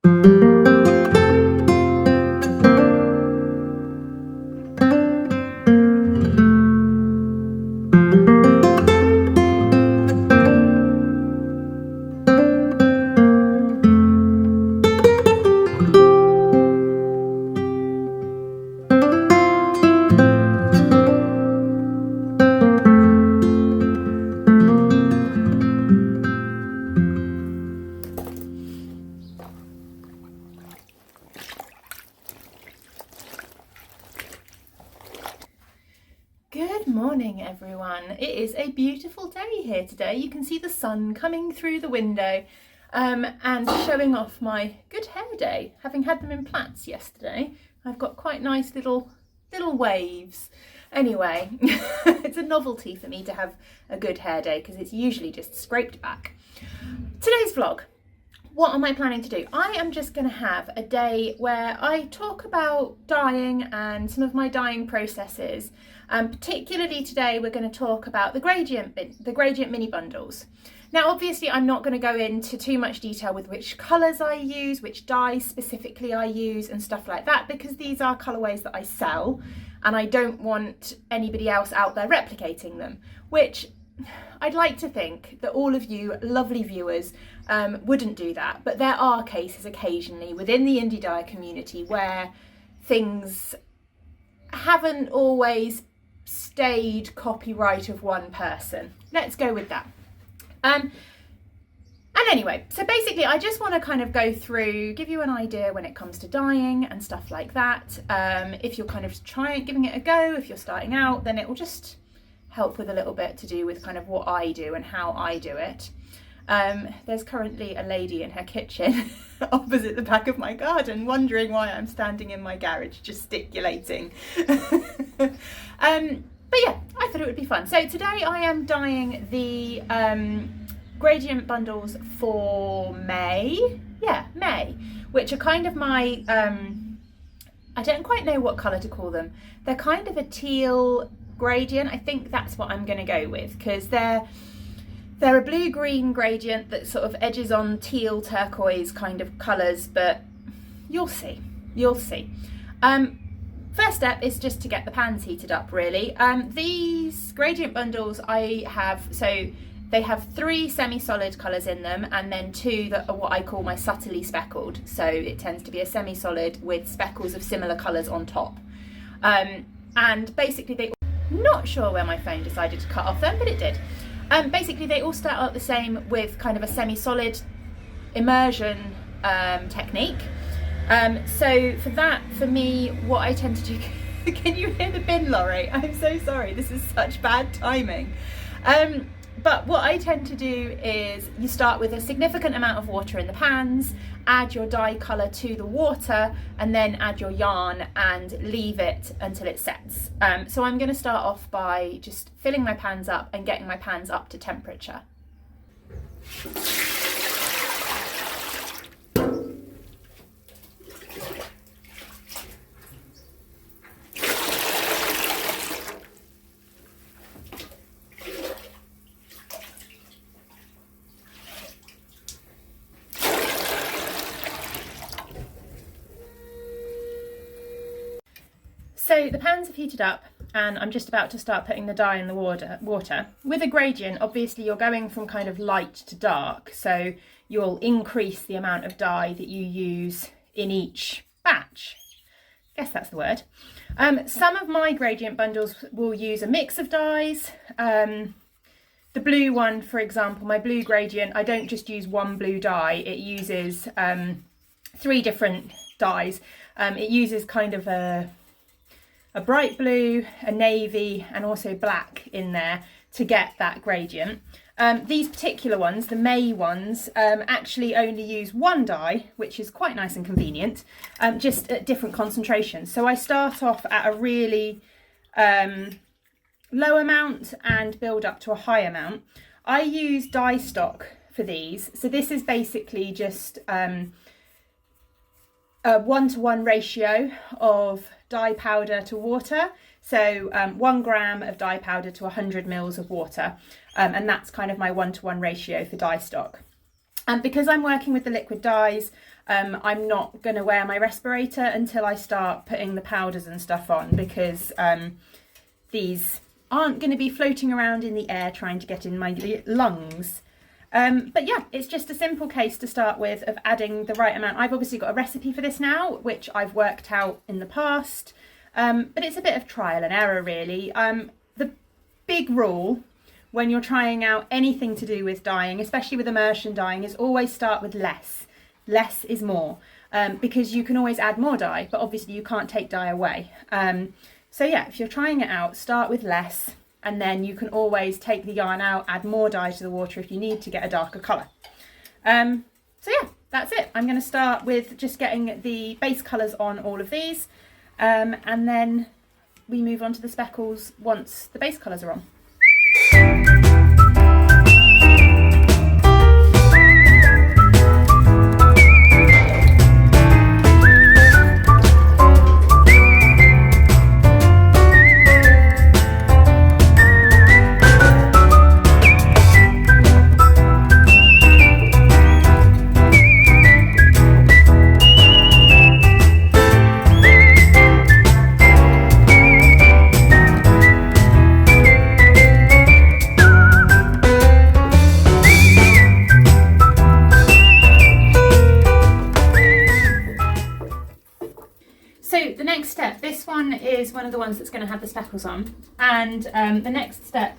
Good morning everyone. It is a beautiful day here today. You can see the sun coming through the window and showing off my good hair day. Having had them in plaits yesterday, I've got quite nice little waves. Anyway, it's a novelty for me to have a good hair day because it's usually just scraped back. Today's vlog. What am I planning to do? I am just going to have a day where I talk about dyeing and some of my dyeing processes. Particularly today we're going to talk about the gradient mini bundles. Now obviously I'm not going to go into too much detail with which colours I use, which dyes specifically I use and stuff like that, because these are colourways that I sell and I don't want anybody else out there replicating them, which I'd like to think that all of you lovely viewers wouldn't do that, but there are cases occasionally within the indie dyer community where things haven't always stayed copyright of one person. Let's go with that. And anyway, so basically I just want to kind of go through, give you an idea when it comes to dyeing and stuff like that. If you're kind of giving it a go, if you're starting out, then it will just help with a little bit to do with kind of what I do and how I do it. There's currently a lady in her kitchen opposite the back of my garden wondering why I'm standing in my garage gesticulating. But yeah, I thought it would be fun. So today I am dyeing the gradient bundles for May. Yeah, May, which are kind of my, I don't quite know what colour to call them. They're kind of a teal gradient. I think that's what I'm going to go with because they're a blue-green gradient that sort of edges on teal turquoise kind of colours, but you'll see. First step is just to get the pans heated up really. These gradient bundles I have, so they have 3 semi-solid colours in them and then 2 that are what I call my subtly speckled. So it tends to be a semi-solid with speckles of similar colours on top. And basically not sure where my phone decided to cut off then, but it did. Basically they all start out the same with kind of a semi-solid immersion technique. So for me, what I tend to do, can you hear the bin lorry? I'm so sorry, this is such bad timing. But what I tend to do is you start with a significant amount of water in the pans, add your dye colour to the water and then add your yarn and leave it until it sets. So I'm going to start off by just filling my pans up and getting my pans up to temperature. So the pans have heated up and I'm just about to start putting the dye in the water. With a gradient, obviously you're going from kind of light to dark, so you'll increase the amount of dye that you use in each batch. I guess that's the word. Some of my gradient bundles will use a mix of dyes. The blue one, for example, my blue gradient, I don't just use one blue dye, it uses 3 different dyes. It uses kind of a bright blue, a navy and also black in there to get that gradient. These particular ones, the May ones, actually only use 1 dye, which is quite nice and convenient, just at different concentrations. So I start off at a really low amount and build up to a high amount. I use dye stock for these. So this is basically just a 1-to-1 ratio of dye powder to water. So 1 gram of dye powder to 100 mils of water. And that's kind of my 1-to-1 ratio for dye stock. And because I'm working with the liquid dyes, I'm not going to wear my respirator until I start putting the powders and stuff on, because these aren't going to be floating around in the air trying to get in my lungs. But yeah, it's just a simple case to start with of adding the right amount. I've obviously got a recipe for this now, which I've worked out in the past, but it's a bit of trial and error really. The big rule when you're trying out anything to do with dyeing, especially with immersion dyeing, is always start with less. Less is more, because you can always add more dye, but obviously you can't take dye away. So yeah, if you're trying it out, start with less, and then you can always take the yarn out, add more dye to the water if you need to get a darker colour. So yeah, that's it. I'm going to start with just getting the base colours on all of these, and then we move on to the speckles once the base colours are on. So the next step, this one is one of the ones that's going to have the speckles on, and the next step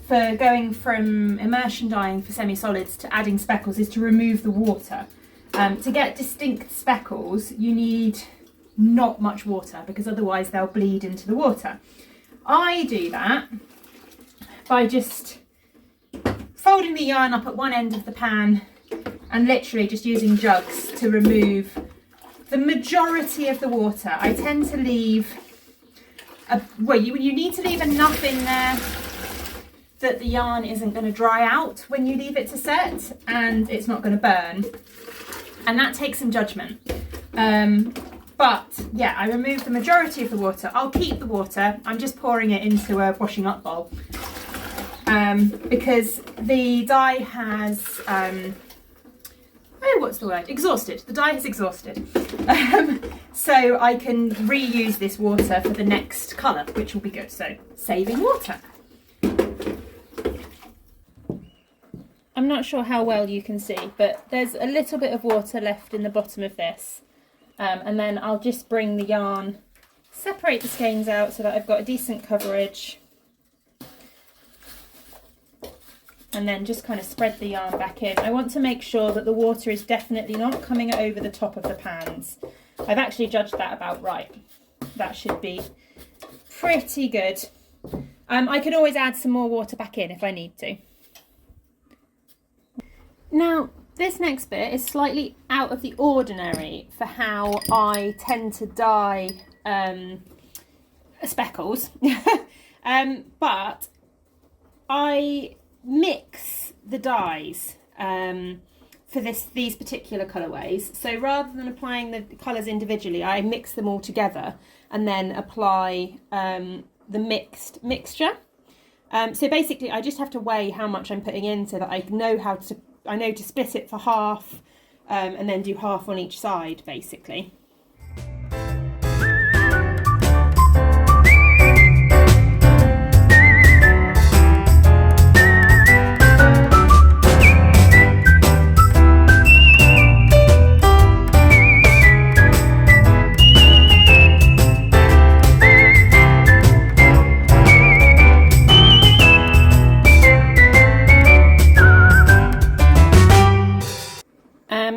for going from immersion dyeing for semi-solids to adding speckles is to remove the water. To get distinct speckles you need not much water, because otherwise they'll bleed into the water. I do that by just folding the yarn up at one end of the pan and literally just using jugs to remove the majority of the water. I tend to leave, you need to leave enough in there that the yarn isn't going to dry out when you leave it to set, and it's not going to burn. And that takes some judgment. But yeah, I remove the majority of the water. I'll keep the water. I'm just pouring it into a washing up bowl. Because the dye has, exhausted. The dye has exhausted. So I can reuse this water for the next colour, which will be good. So saving water. I'm not sure how well you can see, but there's a little bit of water left in the bottom of this. And then I'll just bring the yarn, separate the skeins out so that I've got a decent coverage. And then just kind of spread the yarn back in. I want to make sure that the water is definitely not coming over the top of the pans. I've actually judged that about right. That should be pretty good. I can always add some more water back in if I need to. Now, this next bit is slightly out of the ordinary for how I tend to dye speckles. But I mix the dyes for these particular colourways. So rather than applying the colours individually, I mix them all together and then apply the mixture. So basically I just have to weigh how much I'm putting in so that I know to split it for half, and then do half on each side basically.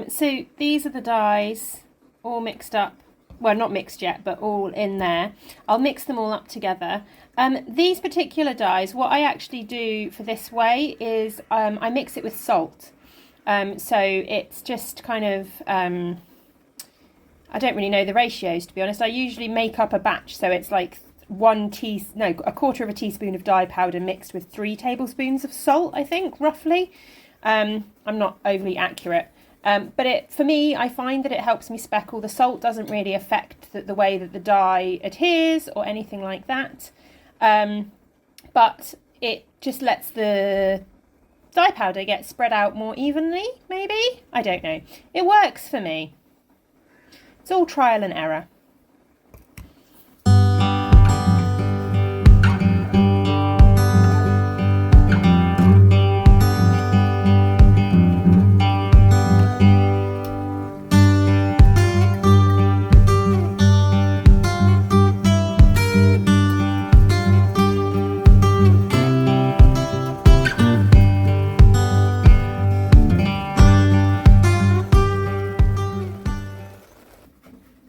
So these are the dyes all mixed up, well not mixed yet but all in there. I'll mix them all up together. These particular dyes, what I actually do for this way is I mix it with salt. So it's just kind of, I don't really know the ratios to be honest. I usually make up a batch, so it's like a quarter of a teaspoon of dye powder mixed with 3 tablespoons of salt, I think, roughly. I'm not overly accurate. But for me, I find that it helps me speckle. The salt doesn't really affect the way that the dye adheres or anything like that. But it just lets the dye powder gets spread out more evenly, maybe? I don't know. It works for me. It's all trial and error.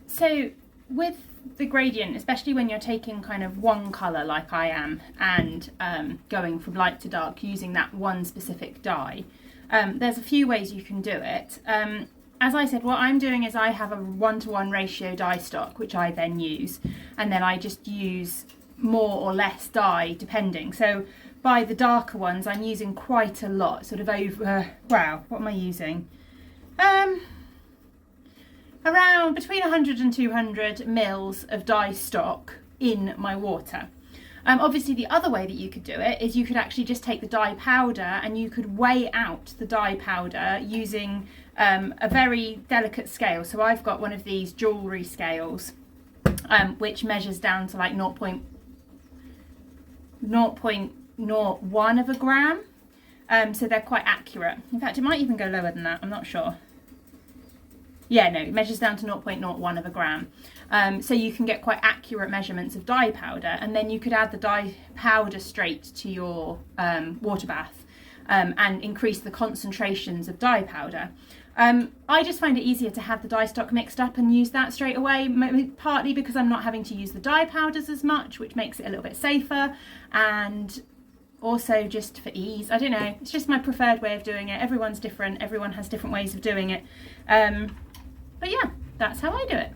So with the gradient, especially when you're taking kind of one colour like I am and going from light to dark using that one specific dye, there's a few ways you can do it. As I said, what I'm doing is I have a 1-to-1 ratio dye stock, which I then use, and then I just use more or less dye depending. So by the darker ones, I'm using quite a lot, sort of over, wow, what am I using? Around between 100 and 200 mils of dye stock in my water. Obviously the other way that you could do it is you could actually just take the dye powder and you could weigh out the dye powder using a very delicate scale. So I've got one of these jewellery scales which measures down to like 0.01 of a gram. So they're quite accurate. In fact, it might even go lower than that, I'm not sure. Yeah, no, it measures down to 0.01 of a gram. So you can get quite accurate measurements of dye powder, and then you could add the dye powder straight to your water bath and increase the concentrations of dye powder. I just find it easier to have the dye stock mixed up and use that straight away, partly because I'm not having to use the dye powders as much, which makes it a little bit safer, and also just for ease. I don't know, it's just my preferred way of doing it. Everyone's different, everyone has different ways of doing it. But yeah, that's how I do it.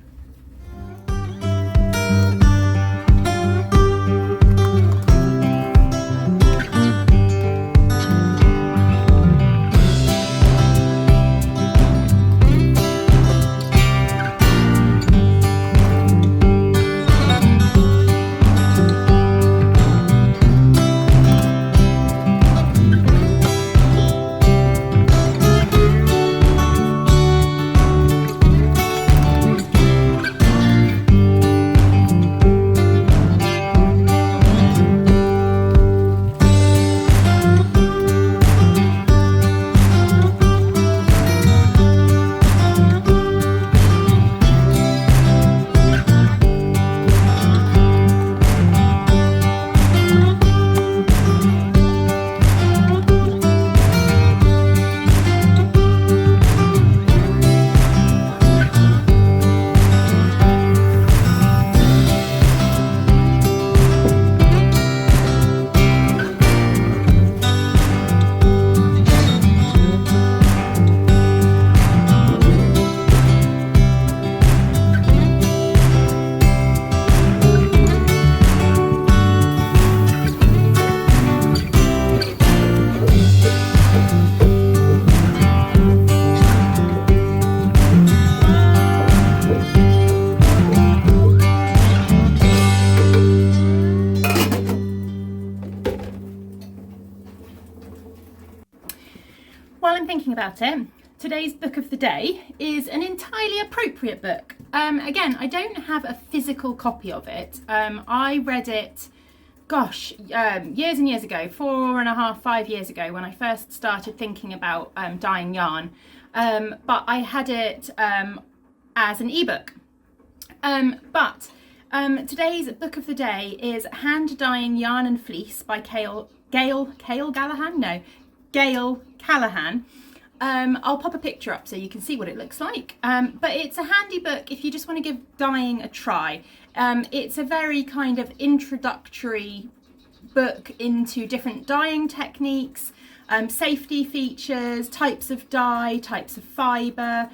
While I'm thinking about it, today's book of the day is an entirely appropriate book. Again, I don't have a physical copy of it. I read it, gosh, years and years ago, 4.5, 5 years ago, when I first started thinking about dyeing yarn. But I had it as an ebook. Today's book of the day is Hand Dyeing Yarn and Fleece by Gail Callahan. I'll pop a picture up so you can see what it looks like. But it's a handy book if you just want to give dyeing a try. It's a very kind of introductory book into different dyeing techniques, safety features, types of dye, types of fibre,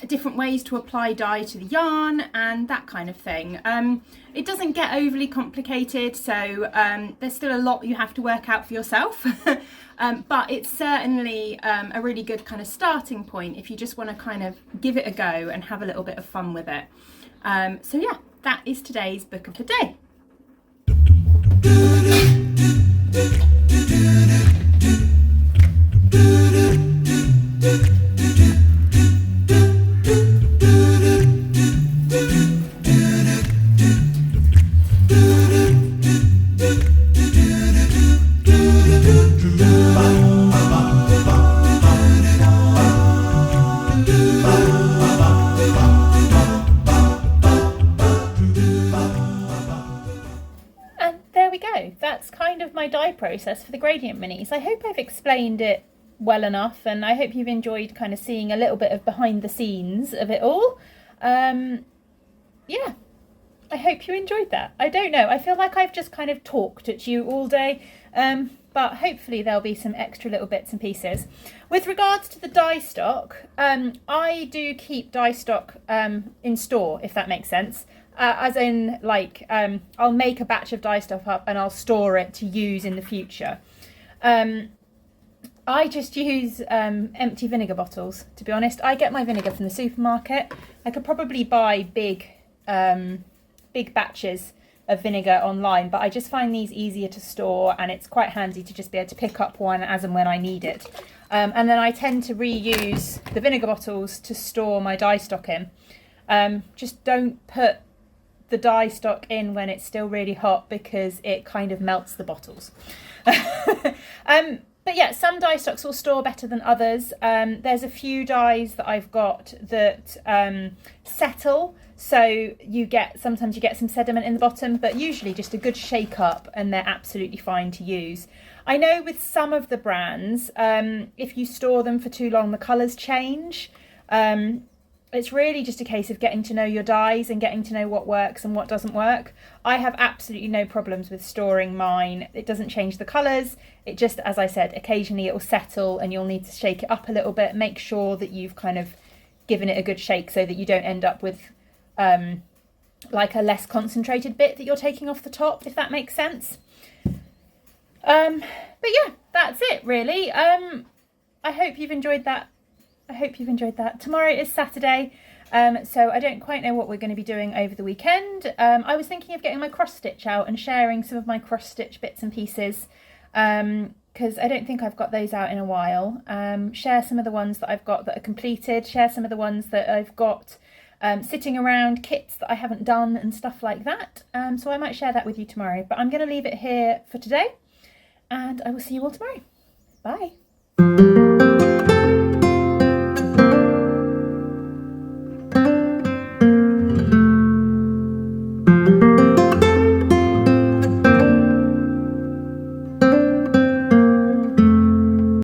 different ways to apply dye to the yarn and that kind of thing. It doesn't get overly complicated, so there's still a lot you have to work out for yourself. But it's certainly a really good kind of starting point if you just want to kind of give it a go and have a little bit of fun with it. So yeah, that is today's book of the day. process for the gradient minis. I hope I've explained it well enough, and I hope you've enjoyed kind of seeing a little bit of behind the scenes of it all. Yeah, I hope you enjoyed that. I don't know, I feel like I've just kind of talked at you all day, but hopefully there'll be some extra little bits and pieces. With regards to the dye stock, I do keep dye stock in store, if that makes sense. As in, like, I'll make a batch of dye stuff up and I'll store it to use in the future. I just use empty vinegar bottles, to be honest. I get my vinegar from the supermarket. I could probably buy big batches of vinegar online, but I just find these easier to store, and it's quite handy to just be able to pick up one as and when I need it. And then I tend to reuse the vinegar bottles to store my dye stock in. Just don't put the dye stock in when it's still really hot, because it kind of melts the bottles. But yeah, some dye stocks will store better than others. There's a few dyes that I've got that settle, so sometimes you get some sediment in the bottom, but usually just a good shake up and they're absolutely fine to use. I know with some of the brands, if you store them for too long, the colours change. It's really just a case of getting to know your dyes and getting to know what works and what doesn't work. I have absolutely no problems with storing mine. It doesn't change the colours. It just, as I said, occasionally it will settle and you'll need to shake it up a little bit. Make sure that you've kind of given it a good shake so that you don't end up with like a less concentrated bit that you're taking off the top, if that makes sense. But yeah, that's it really. I hope you've enjoyed that. Tomorrow is Saturday, so I don't quite know what we're going to be doing over the weekend. I was thinking of getting my cross stitch out and sharing some of my cross stitch bits and pieces, because I don't think I've got those out in a while. Share some of the ones that I've got that are completed, share some of the ones that I've got sitting around, kits that I haven't done and stuff like that. So I might share that with you tomorrow, but I'm going to leave it here for today, and I will see you all tomorrow. Bye.